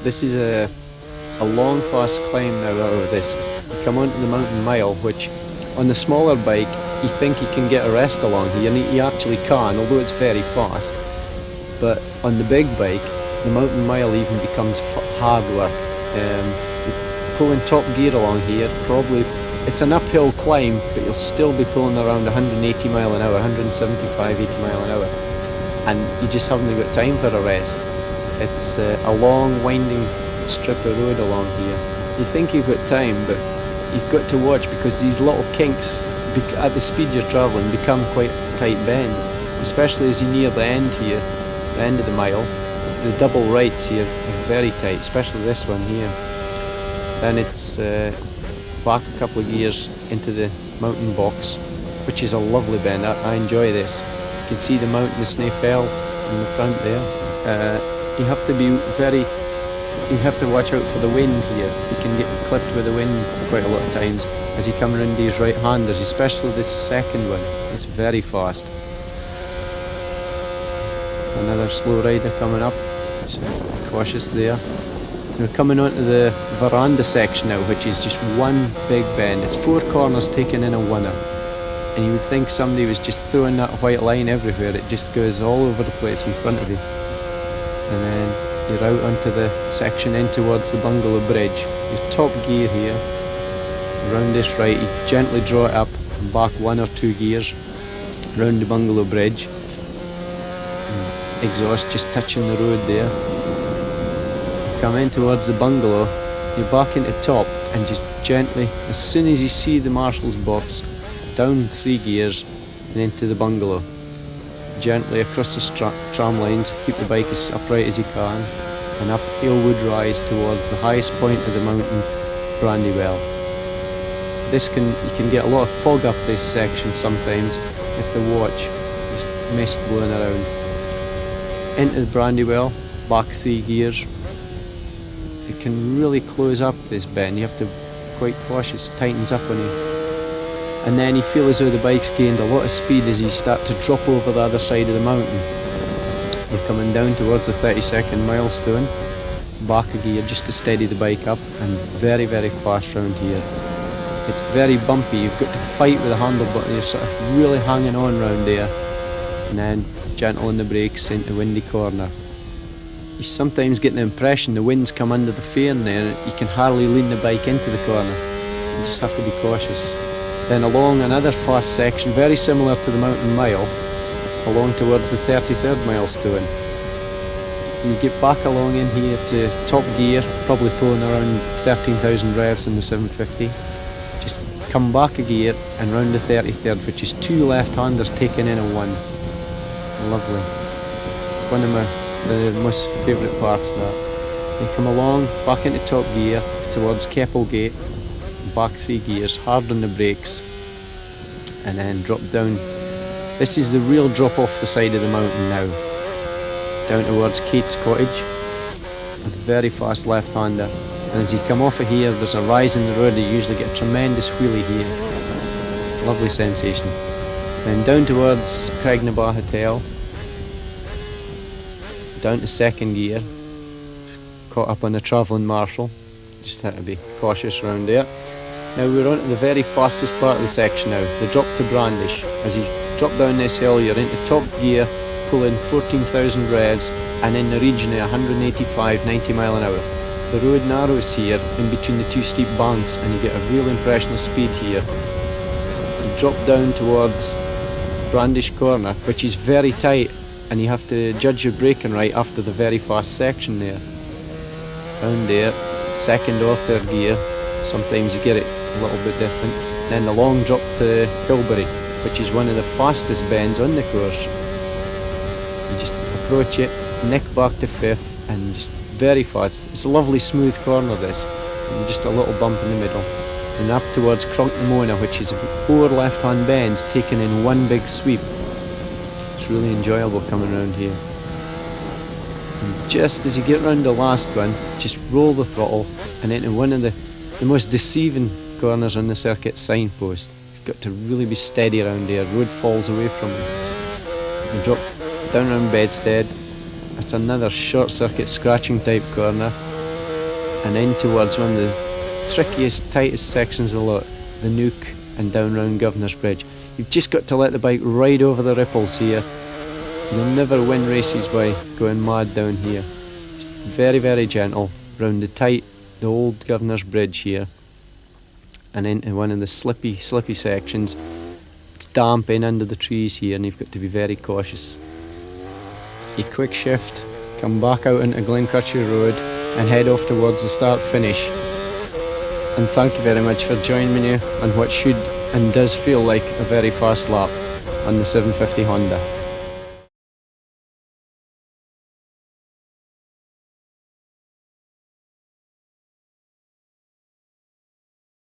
This is a long fast climb now out of this. You come onto the mountain mile, which on the smaller bike you think you can get a rest along here, and you actually can, although it's very fast. But on the big bike, the mountain mile even becomes hard work. Pulling top gear along here, probably it's an uphill climb, but you'll still be pulling around 180 mile an hour, 175, 80 mile an hour, and you just haven't got time for a rest. It's a long winding strip of road along here. You think you've got time, but you've got to watch, because these little kinks at the speed you're travelling become quite tight bends, especially as you near the end here, the end of the mile. The double rights here are very tight, especially this one here. Then it's back a couple of gears into the mountain box, which is a lovely bend. I enjoy this. You can see the mountain of Snaefell in the front there. You have to be you have to watch out for the wind here. You can get clipped with the wind quite a lot of times as you come around these right-handers, especially this second one. It's very fast. Another slow rider coming up, so cautious there. We're coming onto the veranda section now, which is just one big bend. It's 4 corners taken in a oneer, and you would think somebody was just throwing that white line everywhere. It just goes all over the place in front of you. And then you're out onto the section in towards the bungalow bridge. Your top gear here, round this right, you gently draw it up and back 1 or 2 gears round the bungalow bridge. And exhaust just touching the road there. Come in towards the bungalow, you're back into top, and just gently, as soon as you see the marshal's box, down 3 gears and into the bungalow. Gently across the tram lines, keep the bike as upright as you can, and up Halewood Rise towards the highest point of the mountain, Brandywell. You can get a lot of fog up this section sometimes. You have to watch, just mist blowing around. Into the Brandywell, back 3 gears. It can really close up this bend. You have to be quite cautious, tightens up on you. And then you feel as though the bike's gained a lot of speed as you start to drop over the other side of the mountain. You're coming down towards the 32nd milestone, back a gear just to steady the bike up, and very, very fast round here. It's very bumpy, you've got to fight with the handle, but you're sort of really hanging on round there. And then gentle on the brakes into windy corner. You sometimes get the impression the winds come under the fairing there, you can hardly lean the bike into the corner. You just have to be cautious. Then along another fast section, very similar to the mountain mile, along towards the 33rd milestone. You get back along in here to top gear, probably pulling around 13,000 revs in the 750. Just come back a gear and round the 33rd, which is 2 left-handers taken in a 1. Lovely. One of the most favourite parts of that. You come along, back into top gear, towards Keppelgate, back 3 gears, hard on the brakes, and then drop down. This is the real drop off the side of the mountain now, down towards Kate's Cottage, with a very fast left-hander. And as you come off of here, there's a rise in the road, you usually get a tremendous wheelie here. Lovely sensation. Then down towards Craignabar Hotel, down to 2nd gear, caught up on the travelling marshal, just had to be cautious around there. Now we're on to the very fastest part of the section now, the drop to Brandish. As you drop down this hill, you're into top gear, pulling 14,000 revs, and in the region of 185, 90 mile an hour. The road narrows here in between the 2 steep banks, and you get a real impression of speed here. You drop down towards Brandish Corner, which is very tight, and you have to judge your braking right after the very fast section there. Down there, 2nd or 3rd gear, sometimes you get it a little bit different. Then the long drop to Hilbury, which is one of the fastest bends on the course. You just approach it, nick back to 5th, and just very fast. It's a lovely smooth corner this, and just a little bump in the middle. And up towards Cronknamona, which is 4 left-hand bends taken in one big sweep. It's really enjoyable coming around here. And just as you get round the last one, just roll the throttle and into one of the most deceiving corners on the circuit, Signpost. You've got to really be steady around here. Road falls away from you. You drop down around Bedstead. It's another short circuit scratching type corner. and in towards one of the trickiest, tightest sections of the lot, the Nuke and down round Governor's Bridge. You've just got to let the bike ride over the ripples here. You'll never win races by going mad down here. Just very, very gentle round the old Governor's Bridge here, and into one of the slippy sections. It's damp in under the trees here, and you've got to be very cautious. You quick shift, come back out into Glencrutchy Road, and head off towards the start finish. And thank you very much for joining me on what should and does feel like a very fast lap on the 750 Honda.